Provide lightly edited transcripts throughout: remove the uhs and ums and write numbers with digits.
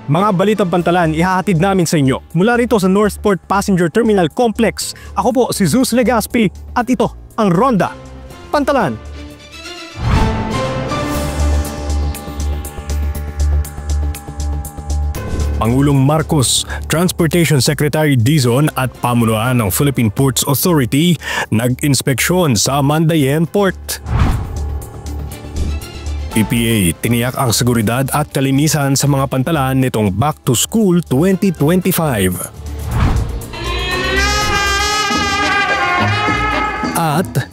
Mga balitang pantalan ihahatid namin sa inyo mula rito sa Northport Passenger Terminal Complex. Ako po si Zeus Legaspi at ito ang Ronda Pantalan. Pangulong Marcos, Transportation Secretary Dizon at pamunuan ng Philippine Ports Authority nag-inspeksyon sa Mandayen Port. PPA tiniyak ang seguridad at kalinisan sa mga pantalan nitong Back to School 2025. At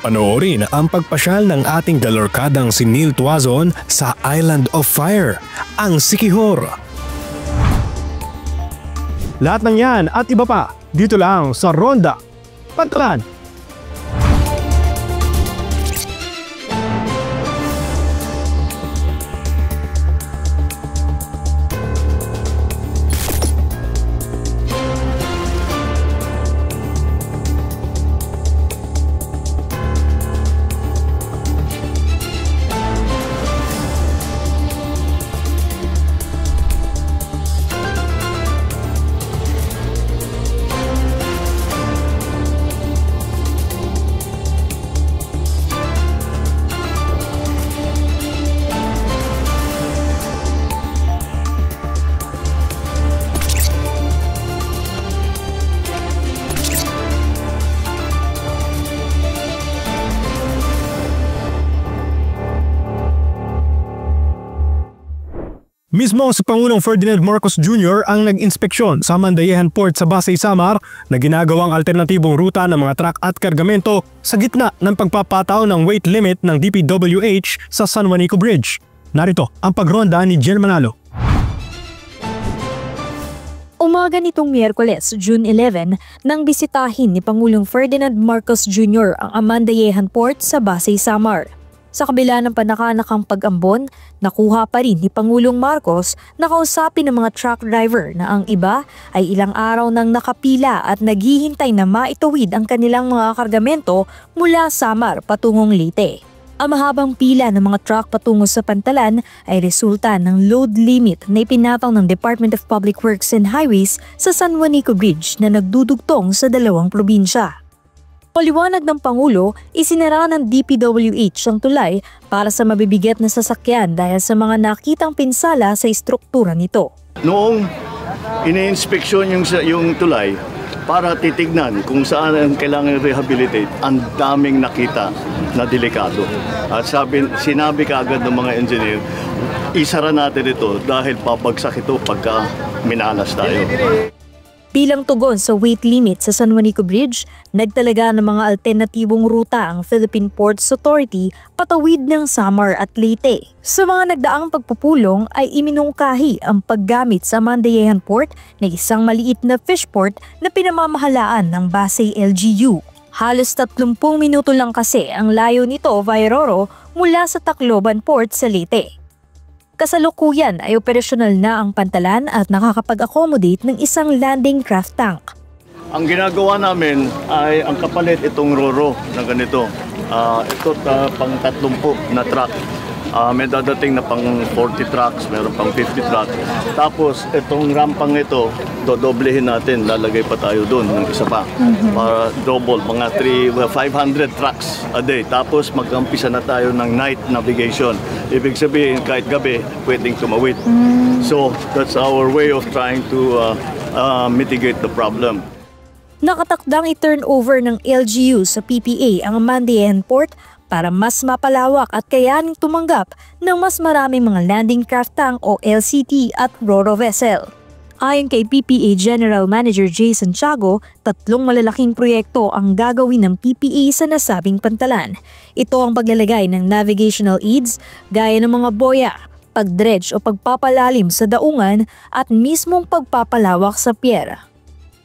panoorin ang pagpasyal ng ating galorkadang si Neil Tuazon sa Island of Fire, ang Siquijor. Lahat ng yan at iba pa dito lang sa Ronda Pantalan. Mismo si Pangulong Ferdinand Marcos Jr. ang nag-inspeksyon sa Mandayehan Port sa Pasay, Samar na ginagawang alternatibong ruta ng mga truck at kargamento sa gitna ng pagpapataw ng weight limit ng DPWH sa San Juanico Bridge. Narito ang pagronda ni Jen Manalo. Umaga nitong Miyerkules, June 11, nang bisitahin ni Pangulong Ferdinand Marcos Jr. ang Mandayehan Port sa Pasay, Samar. Sa kabila ng panakanakang pag-ambon, nakuha pa rin ni Pangulong Marcos na kausapin ng mga truck driver na ang iba ay ilang araw nang nakapila at naghihintay na maituwid ang kanilang mga kargamento mula Samar patungong Leyte. Ang mahabang pila ng mga truck patungo sa Pantalan ay resulta ng load limit na ipinataw ng Department of Public Works and Highways sa San Juanico Bridge na nagdudugtong sa dalawang probinsya. Paliwanag ng Pangulo, isinara ng DPWH ang tulay para sa mabibigat na sasakyan dahil sa mga nakitang pinsala sa istruktura nito. Noong ine-inspeksyon yung tulay para titignan kung saan ang kailangan rehabilitate, ang daming nakita na delikado. At sinabi kaagad ng mga engineer, isara natin ito dahil babagsak ito pagka minalas tayo. Bilang tugon sa weight limit sa San Juanico Bridge, nagtalaga ng mga alternatibong ruta ang Philippine Ports Authority patawid ng Samar at Leyte. Sa mga nagdaang pagpupulong ay iminungkahi ang paggamit sa Mandayehan Port na isang maliit na fish port na pinamamahalaan ng Pasay LGU. Halos 30 minuto lang kasi ang layo nito via Roro mula sa Tacloban Port sa Leyte. Kasalukuyan ay operasyonal na ang Pantalan at nakakapag-accommodate ng isang landing craft tank. Ang ginagawa namin ay ang kapalit itong Roro na ganito. Ito pang 30 na truck. May dadating na pang 40 trucks, meron pang 50 trucks. Tapos itong rampang ito, dodoblehin natin, lalagay pa tayo doon ng isa pa. Para double, mga 500 trucks a day. Tapos mag-umpisa na tayo ng night navigation. Ibig sabihin kahit gabi, pwedeng tumawid. So that's our way of trying to mitigate the problem. Nakatakdang i-turn over ng LGU sa PPA ang Mandayehan Port para mas mapalawak at kayaning tumanggap ng mas maraming mga landing craft tank o LCT at Roro vessel. Ayon kay PPA General Manager Jason Tiago, 3 malalaking proyekto ang gagawin ng PPA sa nasabing Pantalan. Ito ang paglalagay ng navigational aids gaya ng mga boya, pagdredge o pagpapalalim sa daungan at mismong pagpapalawak sa pier.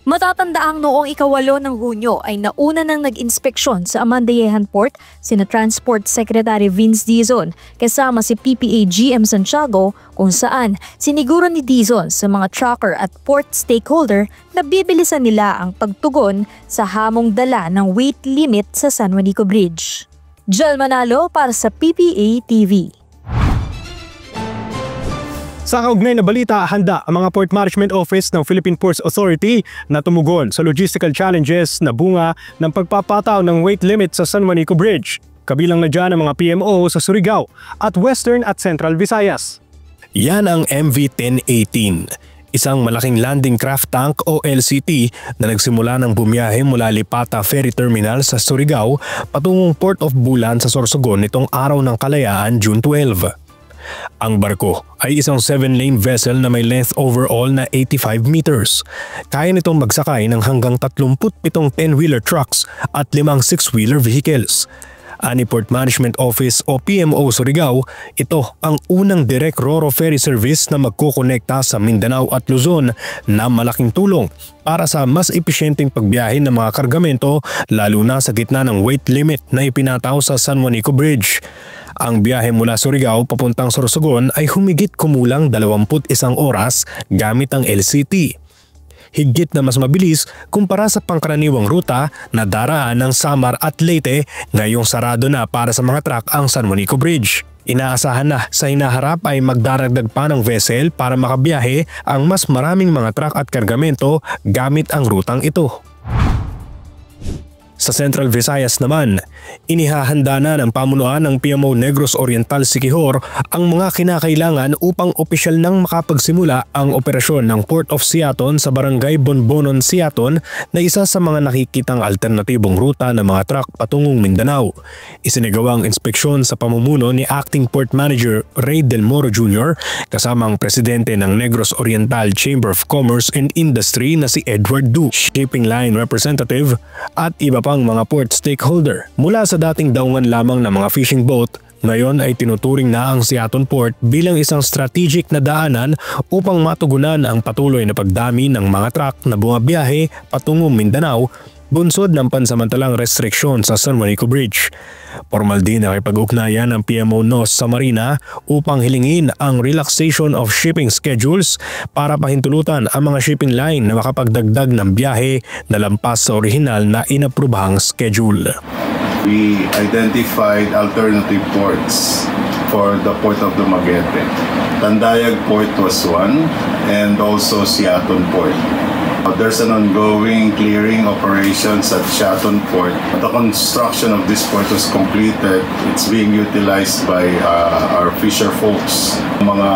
Matatandaang noong ika-8 ng Hunyo ay nauna nang nag-inspeksyon sa Mandayehan Port sina Transport Secretary Vince Dizon kasama si PPA GM Santiago kung saan siniguro ni Dizon sa mga trucker at port stakeholder na bibilisan nila ang pagtugon sa hamong dala ng weight limit sa San Juanico Bridge. Jel Manalo para sa PPA TV. Sa kaugnay na balita, handa ang mga Port Management Office ng Philippine Ports Authority na tumugon sa logistical challenges na bunga ng pagpapataw ng weight limit sa San Juanico Bridge. Kabilang na dyan ang mga PMO sa Surigao at Western at Central Visayas. Yan ang MV-1018, isang malaking landing craft tank o LCT na nagsimula ng bumiyahe mula Lipata Ferry Terminal sa Surigao patungong Port of Bulan sa Sorsogon nitong araw ng Kalayaan, June 12. Ang barko ay isang 7-lane vessel na may length overall na 85 meters. Kaya nitong magsakay ng hanggang 37 10-wheeler trucks at 5 6-wheeler vehicles. Ani Port Management Office o PMO Surigao, ito ang unang direct ro-ro ferry service na magkukonekta sa Mindanao at Luzon na malaking tulong para sa mas episyenteng pagbiyahe ng mga kargamento lalo na sa gitna ng weight limit na ipinataw sa San Juanico Bridge. Ang biyahe mula Surigao papuntang Sorsogon ay humigit kumulang 21 oras gamit ang LCT. Higit na mas mabilis kumpara sa pangkaraniwang ruta na daraan ng Samar at Leyte ngayong sarado na para sa mga truck ang San Juanico Bridge. Inaasahan na sa hinaharap ay magdaragdag pa ng vessel para makabiyahe ang mas maraming mga truck at kargamento gamit ang rutang ito. Sa Central Visayas naman, inihahanda na ng pamunuan ng PMO Negros Oriental Siquijor ang mga kinakailangan upang opisyal nang makapagsimula ang operasyon ng Port of Siaton sa Barangay Bonbonon, Siaton na isa sa mga nakikitang alternatibong ruta ng mga truck patungong Mindanao. Isinagawang inspeksyon sa pamumuno ni Acting Port Manager Ray Del Moro Jr. kasama ang presidente ng Negros Oriental Chamber of Commerce and Industry na si Edward Du, shipping line representative at iba pang mga port stakeholder. Mula sa dating daungan lamang ng mga fishing boat, ngayon ay tinuturing na ang Siaton Port bilang isang strategic na daanan upang matugunan ang patuloy na pagdami ng mga truck na bumabiyahe patungong Mindanao bunsod ng pansamantalang restriksyon sa San Juanico Bridge. Formal din nakipag-ugnayan ng PMO NOS sa Marina upang hilingin ang relaxation of shipping schedules para pahintulutan ang mga shipping line na makapagdagdag ng biyahe na lampas sa orihinal na inaprubahang schedule. We identified alternative ports for the Port of Dumaguete. Tandayag Port was one and also Siaton Port. There's an ongoing clearing operations at Siaton Port. The construction of this port was completed. It's being utilized by our fisher folks. Mga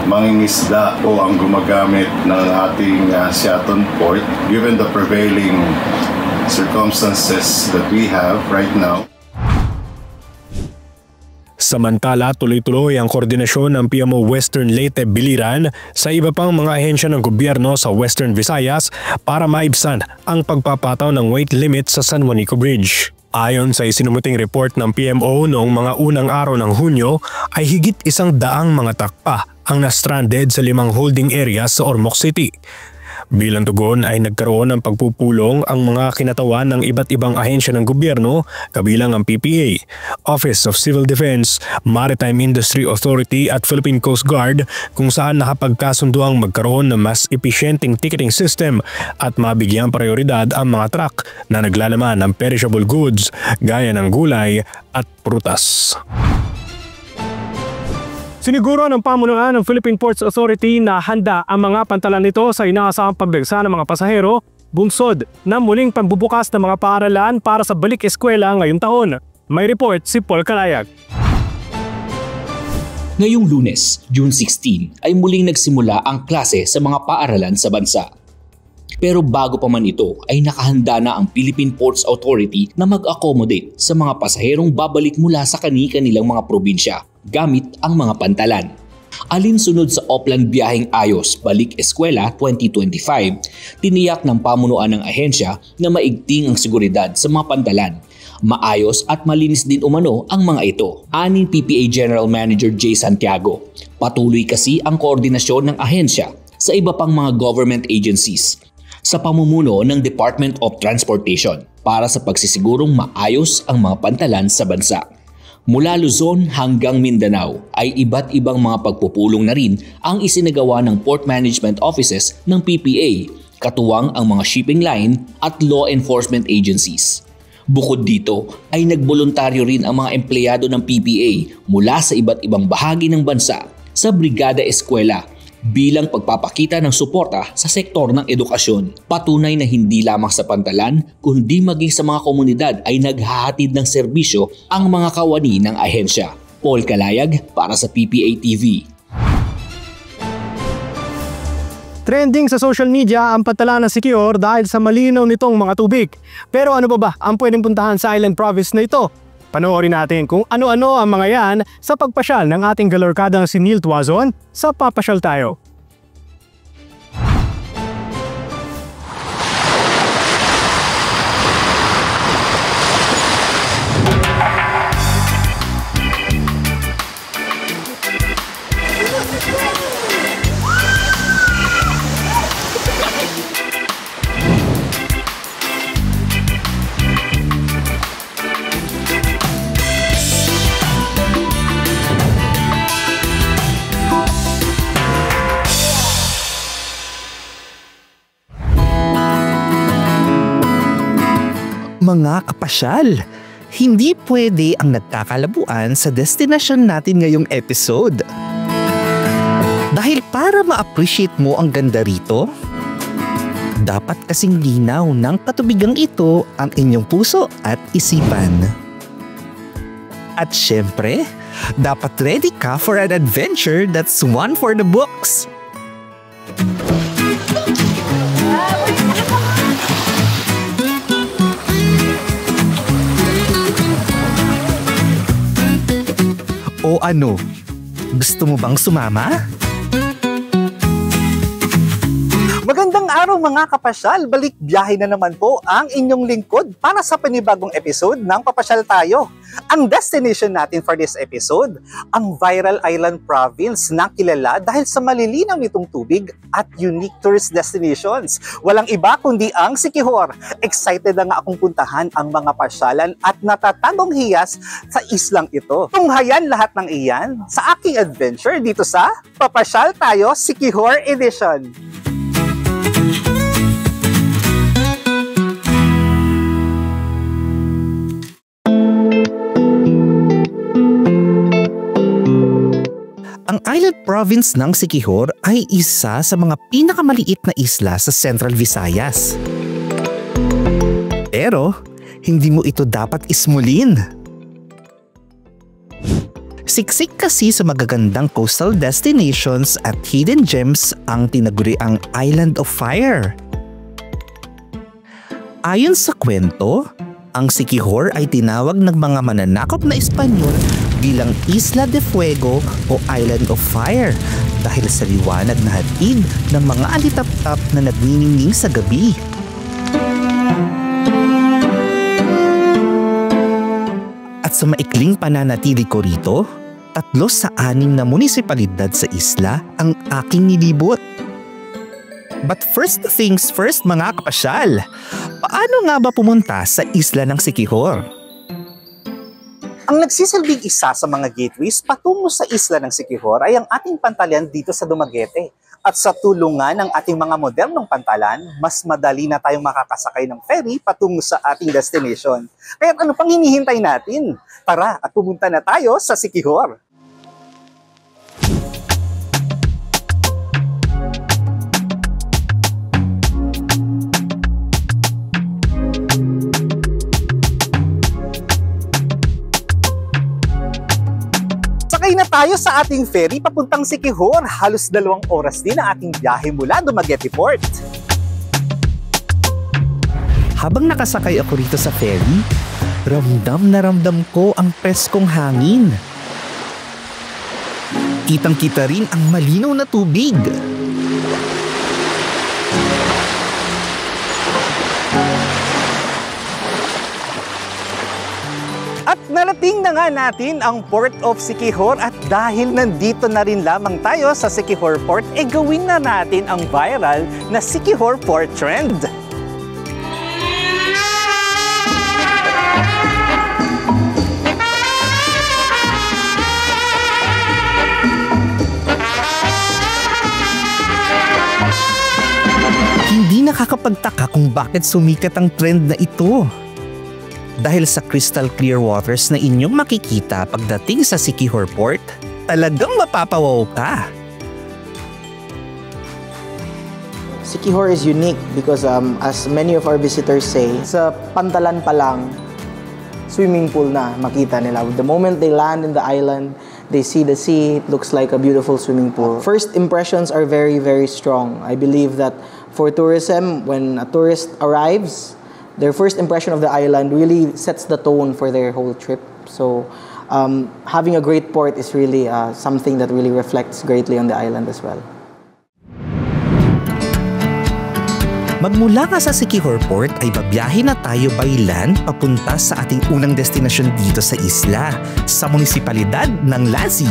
mangingisda po ang gumagamit ng ating Siaton Port given the prevailing circumstances that we have right now. Samantala, tuloy-tuloy ang koordinasyon ng PMO Western Leyte Biliran sa iba pang mga ahensya ng gobyerno sa Western Visayas para maibsan ang pagpapataw ng weight limit sa San Juanico Bridge. Ayon sa isinumuting report ng PMO noong mga unang araw ng Hunyo ay higit 100 mga truck pa ang na-stranded sa 5 holding areas sa Ormoc City. Bilang tugon ay nagkaroon ng pagpupulong ang mga kinatawan ng iba't ibang ahensya ng gobyerno kabilang ang PPA, Office of Civil Defense, Maritime Industry Authority at Philippine Coast Guard kung saan nakapagkasunduang magkaroon ng mas episyenteng ticketing system at mabigyang prioridad ang mga truck na naglalaman ng perishable goods gaya ng gulay at prutas. Siniguro ng pamunuan ng Philippine Ports Authority na handa ang mga pantalan nito sa inaasahang pagbagsa ng mga pasahero, bunsod na muling pambubukas ng mga paaralan para sa balik eskwela ngayong taon. May report si Paul Calayag. Ngayong Lunes, June 16, ay muling nagsimula ang klase sa mga paaralan sa bansa. Pero bago pa man ito ay nakahanda na ang Philippine Ports Authority na mag-accommodate sa mga pasaherong babalik mula sa kani-kanilang mga probinsya gamit ang mga pantalan. Alinsunod sa Oplan Biyaheng Ayos Balik Eskwela 2025, tiniyak ng pamunuan ng ahensya na maigting ang seguridad sa mga pantalan. Maayos at malinis din umano ang mga ito, aning PPA General Manager Jay Santiago. Patuloy kasi ang koordinasyon ng ahensya sa iba pang mga government agencies sa pamumuno ng Department of Transportation para sa pagsisigurong maayos ang mga pantalan sa bansa. Mula Luzon hanggang Mindanao ay iba't ibang mga pagpupulong na rin ang isinagawa ng port management offices ng PPA, katuwang ang mga shipping line at law enforcement agencies. Bukod dito ay nagboluntaryo rin ang mga empleyado ng PPA mula sa iba't ibang bahagi ng bansa sa Brigada Eskwela bilang pagpapakita ng suporta sa sektor ng edukasyon. Patunay na hindi lamang sa Pantalan kundi maging sa mga komunidad ay naghahatid ng serbisyo ang mga kawani ng ahensya. Paul Kalayag para sa PPA TV. Trending sa social media ang Pantalan ng Siquijor dahil sa malinaw nitong mga tubig. Pero ano ba ang pwedeng puntahan sa island province na ito? Panoorin natin kung ano-ano ang mga yan sa pagpasyal ng ating galorkadang si Neil Tuazon sa Papasyal Tayo. Mga kapasyal, hindi pwede ang nagkakalabuan sa destinasyon natin ngayong episode. Dahil para ma-appreciate mo ang ganda rito, dapat kasing linaw ng katubigang ito ang inyong puso at isipan. At syempre, dapat ready ka for an adventure that's one for the books. O ano? Gusto mo bang sumama? Magandang araw mga kapasyal! Balik biyahe na naman po ang inyong lingkod para sa panibagong episode ng Papasyal Tayo. Ang destination natin for this episode, ang viral island province na kilala dahil sa malilinaw nitong tubig at unique tourist destinations. Walang iba kundi ang Siquijor. Excited na nga akong puntahan ang mga pasyalan at natatagong hiyas sa islang ito. Tunghayan lahat ng iyan sa aking adventure dito sa Papasyal Tayo Siquijor Edition. Ang island province ng Siquijor ay isa sa mga pinakamaliit na isla sa Central Visayas. Pero, hindi mo ito dapat ismulin. Siksik kasi sa magagandang coastal destinations at hidden gems ang tinaguriang Island of Fire. Ayon sa kwento, ang Siquijor ay tinawag ng mga mananakop na Espanyol bilang Isla de Fuego o Island of Fire dahil sa liwanag na hatid ng mga alitap-tap na nagniningning sa gabi. At sa maikling pananatili ko rito, 3 sa 6 na munisipalidad sa isla ang aking nilibot. But first things first mga kapasyal, paano nga ba pumunta sa isla ng Siquijor? Ang nagsisilbing isa sa mga gateways patungo sa isla ng Siquijor ay ang ating pantalan dito sa Dumaguete. At sa tulungan ng ating mga modernong pantalan, mas madali na tayong makakasakay ng ferry patungo sa ating destination. Kaya ano pang hinihintay natin? Tara at pumunta na tayo sa Siquijor. Sakay na tayo sa ating ferry papuntang Siquijor. Halos 2 oras din ang ating biyahe mula Dumaguete Port. Habang nakasakay ako rito sa ferry, ramdam na ramdam ko ang preskong hangin. Kitang-kita rin ang malinaw na tubig. At narating na nga natin ang Port of Siquijor at dahil nandito na rin lamang tayo sa Siquijor Port, gawin na natin ang viral na Siquijor Port Trend. Hindi nakakapagtaka kung bakit sumikat ang trend na ito. Dahil sa crystal clear waters na inyong makikita pagdating sa Siquijor Port, Talagang mapapawaw ka. Siquijor is unique because as many of our visitors say, sa Pantalan pa lang, swimming pool na makita nila. The moment they land in the island, they see the sea, it looks like a beautiful swimming pool. First impressions are very, very strong. I believe that for tourism, when a tourist arrives, their first impression of the island really sets the tone for their whole trip. So having a great port is really something that really reflects greatly on the island as well. Magmula nga sa Siquijor Port ay babiyahe na tayo by land papunta sa ating unang destinasyon dito sa isla, sa munisipalidad ng Lasí.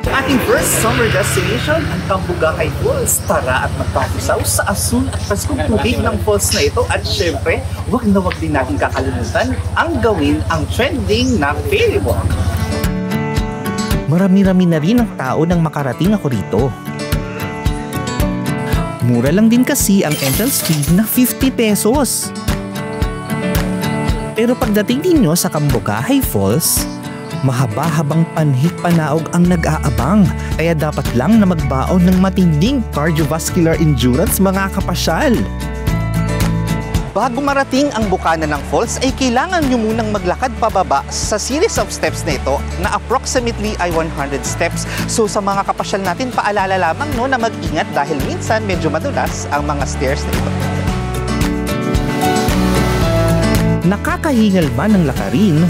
Ating first summer destination, ang Cambugahay Falls. Tara at magpapusaw sa asul at paskong tubig ng falls na ito. At syempre, wag na wag din natin kakalimutan ang gawin ang trending na ferry walk. Marami-rami na rin ang tao nang makarating ako rito. Mura lang din kasi ang entrance fee na 50 pesos. Pero pagdating ninyo sa Cambugahay Falls, mahaba-habang panhik-panaog ang nag-aabang. Kaya dapat lang na magbaon ng matinding cardiovascular endurance mga kapasyal. Bago marating ang bukana ng falls ay kailangan nyo munang maglakad pababa sa series of steps na ito na approximately ay 100 steps. So sa mga kapasyal natin, paalala lamang no, na mag-ingat dahil minsan medyo madulas ang mga stairs na ito. Nakakahingal man ang lakarin,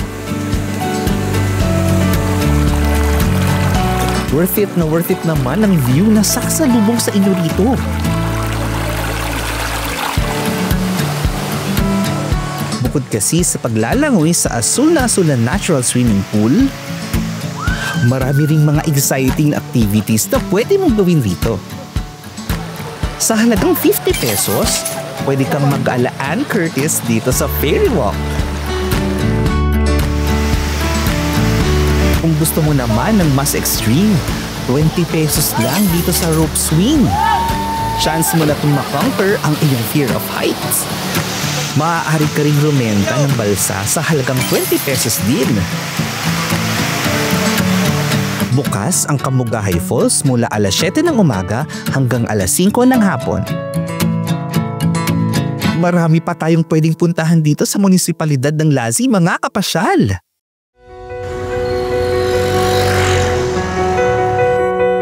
worth it naman ang view na sasalubong sa inyo rito. Bukod kasi sa paglalangoy sa asul na natural swimming pool, marami ring mga exciting activities na pwede mong gawin rito. Sa halagang 50 pesos, pwede kang mag-alaan Curtis dito sa ferry walk. Kung gusto mo naman ng mas extreme, 20 pesos lang dito sa rope swing. Chance mo na itong makonquer ang iyong fear of heights. Maaari ka ring rumenta ng balsa sa halagang 20 pesos din. Bukas ang Cambugahay Falls mula alas 7 ng umaga hanggang alas 5 ng hapon. Marami pa tayong pwedeng puntahan dito sa munisipalidad ng Lasí mga kapasyal.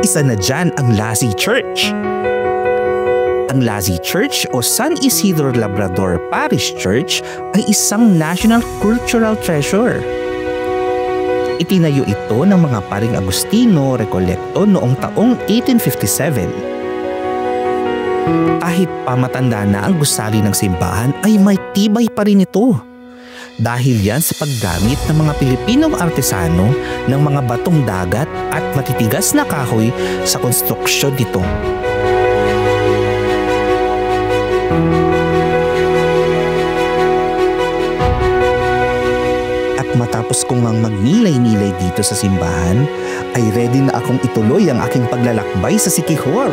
Isa na dyan ang Lasí Church. Ang Lasí Church o San Isidro Labrador Parish Church ay isang national cultural treasure. Itinayo ito ng mga paring Agustino Recolecto noong taong 1857. Kahit pamatanda na ang gusali ng simbahan ay may tibay pa rin ito. Dahil yan sa paggamit ng mga Pilipinong artesano ng mga batong dagat at matitigas na kahoy sa konstruksyon nito. At matapos kong magnilay-nilay dito sa simbahan, ay ready na akong ituloy ang aking paglalakbay sa Siquijor.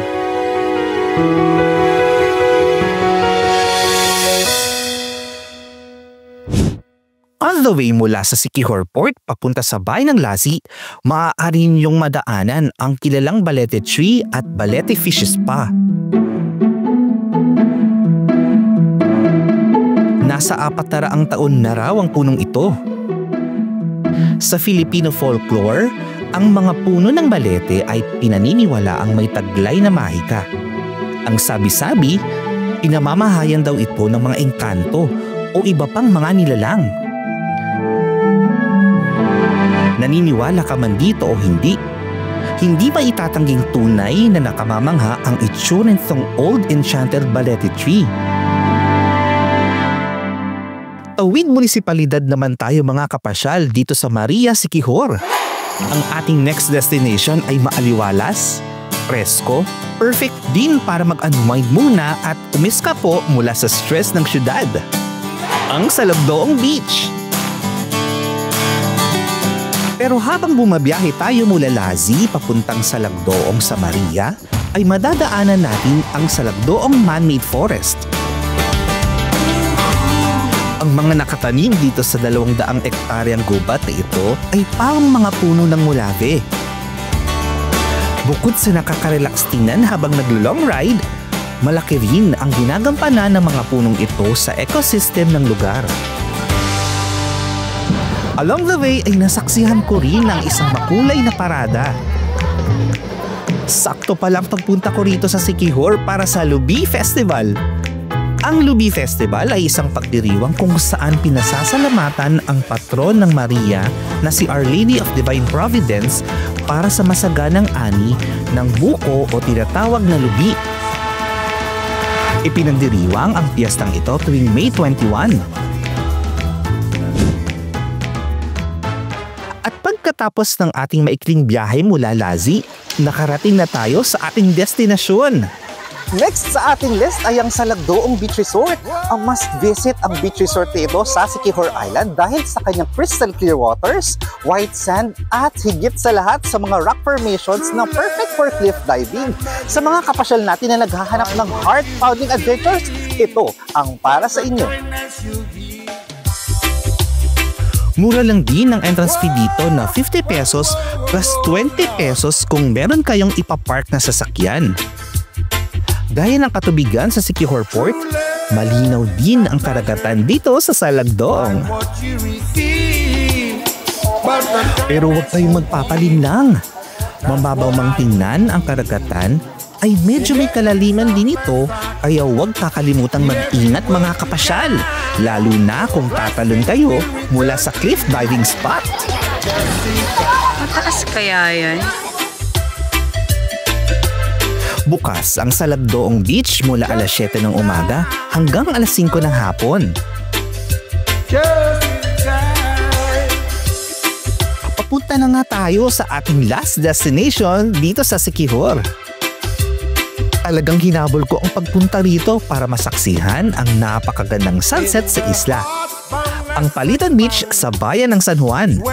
On the way mula sa Siquijor Port papunta sa bayan ng Lasí, maaari niyong madaanan ang kilalang Balete Tree at Balete Fish Spa. Nasa 400 taon na raw ang punong ito. Sa Filipino folklore, ang mga puno ng balete ay pinaniniwala ang may taglay na mahika. Ang sabi-sabi, pinamamahayan daw ito ng mga engkanto o iba pang mga nilalang. Naniniwala ka man dito o hindi, hindi pa itatangging tunay na nakamamangha ang itsura nitong old enchanted balete tree. Tawid munisipalidad naman tayo mga kapasyal dito sa Maria Siquijor. Ang ating next destination ay maaliwalas, presko, perfect din para mag-unwind muna at umiska po mula sa stress ng syudad. Ang Salagdoong Beach. Pero habang bumabiyahe tayo mula Lasí papuntang Salagdoong sa Maria, ay madadaanan natin ang Salagdoong Man-Made Forest. Ang mga nakatanim dito sa 200 ektaryang gubat na ito ay parang mga puno ng mulave. Bukod sa nakaka-relax tingnan habang naglo-long ride, malaki rin ang ginagampanan ng mga punong ito sa ecosystem ng lugar. Along the way ay nasaksihan ko rin ang isang makulay na parada. Sakto palang pagpunta ko rito sa Siquijor para sa Lubi Festival. Ang Lubi Festival ay isang pagdiriwang kung saan pinasasalamatan ang patron ng Maria na si Our Lady of Divine Providence para sa masaganang ani ng buko o tinatawag na lubi. Ipinagdiriwang ang piyestang ito tuwing May 21. At pagkatapos ng ating maikling biyahe mula Lazi, nakarating na tayo sa ating destinasyon. Next sa ating list ay ang Salagdoong Beach Resort. Ang must visit ang beach resort nito sa Siquijor Island dahil sa kanyang crystal clear waters, white sand at higit sa lahat sa mga rock formations na perfect for cliff diving. Sa mga kapasyal natin na naghahanap ng heart-pounding adventures, ito ang para sa inyo. Mura lang din ang entrance fee dito na 50 pesos plus 20 pesos kung meron kayong ipapark na sasakyan. Gaya ng katubigan sa Siquijor Port, malinaw din ang karagatan dito sa Salagdoong. Pero huwag kayong magpapalinlang. Mababaw mang tingnan ang karagatan, ay medyo may kalaliman din ito, kaya huwag kakalimutang mag-ingat mga kapasyal, lalo na kung tatalon kayo mula sa cliff diving spot. Mataas kaya yan? Bukas ang Salagdoong Beach mula alas 7 ng umaga hanggang alas 5 ng hapon. Papunta na nga tayo sa ating last destination dito sa Siquijor. Talagang hinabol ko ang pagpunta rito para masaksihan ang napakagandang sunset sa isla. Ang Paliton Beach sa bayan ng San Juan.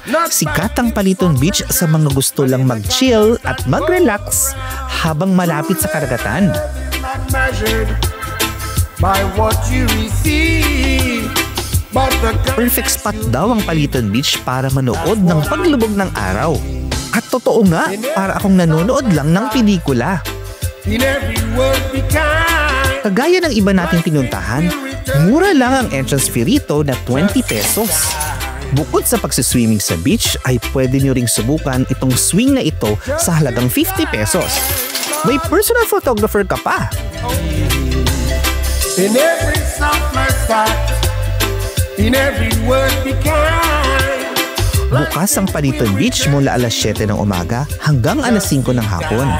Sikat ang Paliton Beach sa mga gusto lang mag-chill at mag-relax habang malapit sa karagatan. Perfect spot daw ang Paliton Beach para manood ng paglubog ng araw. At totoo nga, para akong nanonood lang ng pelikula. Kagaya ng iba nating pinuntahan, mura lang ang entrance fee rito na 20 pesos. Bukod sa pagsiswimming sa beach, ay pwede nyo ring subukan itong swing na ito sa halagang 50 pesos. May personal photographer ka pa. Bukas ang Paliton Beach mula alas 7 ng umaga hanggang alas 5 ng hapon.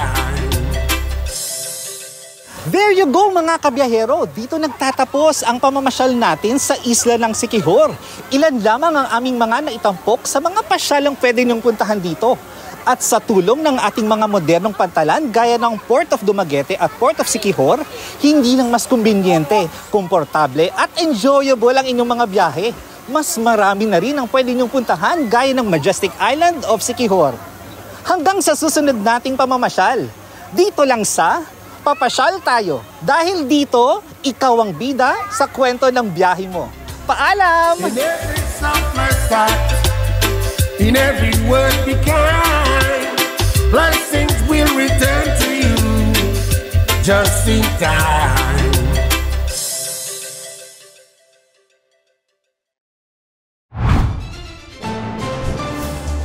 There you go mga kabiyahero! Dito nagtatapos ang pamamasyal natin sa isla ng Siquijor. Ilan lamang ang aming mga naitampok sa mga pasyalang pwede niyong puntahan dito. At sa tulong ng ating mga modernong pantalan gaya ng Port of Dumaguete at Port of Siquijor, hindi lang mas kumbinyente, komportable at enjoyable ang inyong mga biyahe. Mas marami na rin ang pwede niyong puntahan gaya ng Majestic Island of Siquijor. Hanggang sa susunod nating pamamasyal, dito lang sa Papasyal Tayo. Dahil dito, ikaw ang bida sa kwento ng biyahe mo. Paalam! In every summer spot, in every word be kind, blessings will return to you just in time.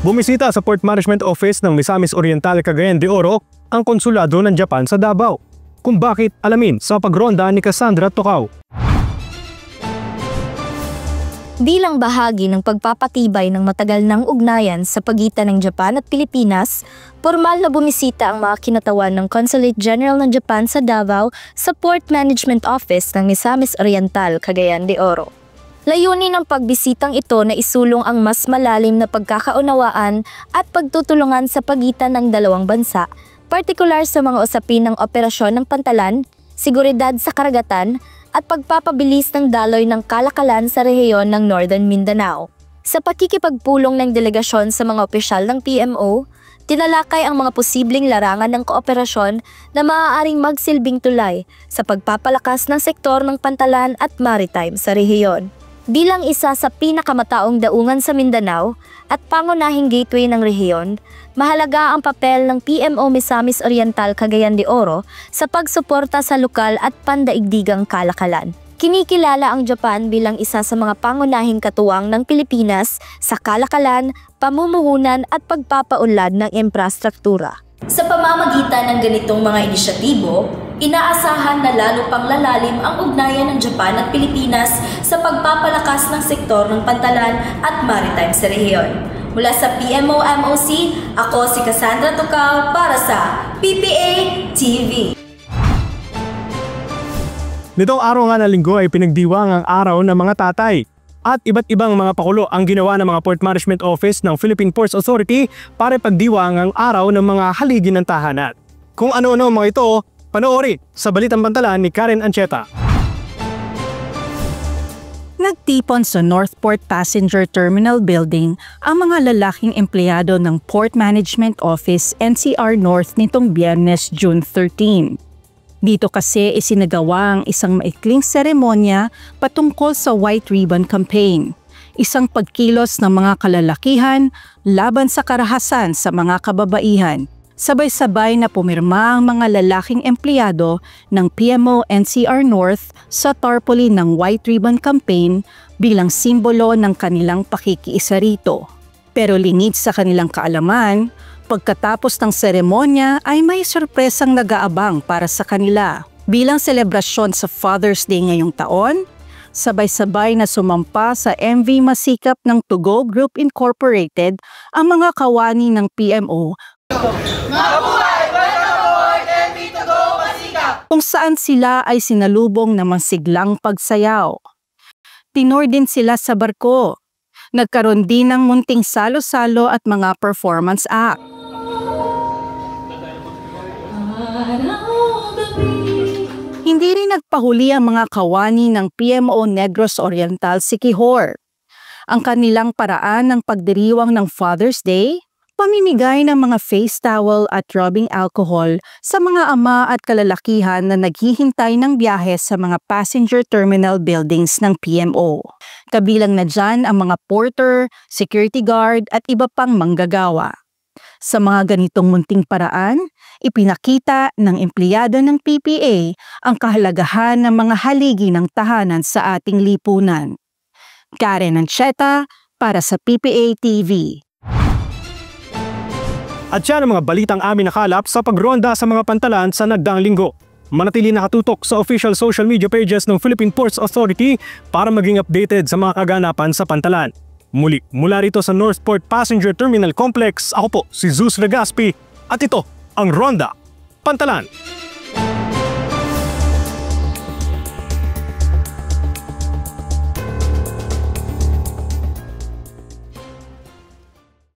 Bumisita sa Port Management Office ng Misamis Oriental, Cagayan de Oro ang konsulado ng Japan sa Davao. Kung bakit, alamin sa pagronda ni Cassandra Tocao. Bilang bahagi ng pagpapatibay ng matagal ng ugnayan sa pagitan ng Japan at Pilipinas, formal na bumisita ang mga kinatawan ng Consulate General ng Japan sa Davao sa Port Management Office ng Misamis Oriental, Cagayan de Oro. Layunin ng pagbisitang ito na isulong ang mas malalim na pagkakaunawaan at pagtutulungan sa pagitan ng dalawang bansa, partikular sa mga usapin ng operasyon ng pantalan, seguridad sa karagatan, at pagpapabilis ng daloy ng kalakalan sa rehiyon ng Northern Mindanao. Sa pakikipagpulong ng delegasyon sa mga opisyal ng PMO, Tinalakay ang mga posibleng larangan ng kooperasyon na maaaring magsilbing tulay sa pagpapalakas ng sektor ng pantalan at maritime sa rehiyon. Bilang isa sa pinakamataong daungan sa Mindanao at pangunahing gateway ng rehiyon, mahalaga ang papel ng PMO Misamis Oriental Cagayan de Oro sa pagsuporta sa lokal at pandaigdigang kalakalan. Kinikilala ang Japan bilang isa sa mga pangunahing katuwang ng Pilipinas sa kalakalan, pamumuhunan at pagpapaunlad ng infrastruktura. Sa pamamagitan ng ganitong mga inisyatibo, inaasahan na lalo pang lalalim ang ugnayan ng Japan at Pilipinas sa pagpapalakas ng sektor ng pantalan at maritime sa rehiyon. Mula sa PMO-MOC, ako si Cassandra Tucal para sa PPA TV. Nitong araw nga na linggo ay pinagdiwang ang araw ng mga tatay. At iba't ibang mga pakulo ang ginawa ng mga Port Management Office ng Philippine Ports Authority para ipagdiwang ang araw ng mga haligi ng tahanan. Kung ano-ano mga ito, panoorin sa Balitang Pantalan ni Karen Ancheta. Nagtipon sa Northport Passenger Terminal Building ang mga lalaking empleyado ng Port Management Office NCR North nitong Biyernes, June 13. Dito kasi isinagawa ang isang maikling seremonya patungkol sa White Ribbon Campaign, isang pagkilos ng mga kalalakihan laban sa karahasan sa mga kababaihan. Sabay-sabay na pumirma ang mga lalaking empleyado ng PMO NCR North sa tarpaulin ng White Ribbon Campaign bilang simbolo ng kanilang pakikiisa rito. Pero lingid sa kanilang kaalaman, pagkatapos ng seremonya ay may sorpresang nag-aabang para sa kanila. Bilang selebrasyon sa Father's Day ngayong taon, sabay-sabay na sumampa sa MV Masikap ng To Go Group Incorporated ang mga kawani ng PMO. Mabuhay! Welcome aboard MV To Go Masikap! Kung saan sila ay sinalubong ng masiglang pagsayaw. Tinor din sila sa barko. Nagkaroon din ng munting salo-salo at mga performance act. Hindi rin nagpahuli ang mga kawani ng PMO Negros Oriental Siquijor. Ang kanilang paraan ng pagdiriwang ng Father's Day, pamimigay ng mga face towel at rubbing alcohol sa mga ama at kalalakihan na naghihintay ng biyahe sa mga passenger terminal buildings ng PMO. Kabilang na dyan ang mga porter, security guard at iba pang manggagawa. Sa mga ganitong munting paraan, ipinakita ng empleyado ng PPA ang kahalagahan ng mga haligi ng tahanan sa ating lipunan. Karen Ancheta para sa PPA TV. At yan ang mga balitang amin nakalap sa pagronda sa mga pantalan sa nagdaang linggo. Manatili nakatutok sa official social media pages ng Philippine Ports Authority para maging updated sa mga kaganapan sa pantalan. Muli, mula rito sa Northport Passenger Terminal Complex, ako po si Zeus Legaspi at ito ang Ronda Pantalan.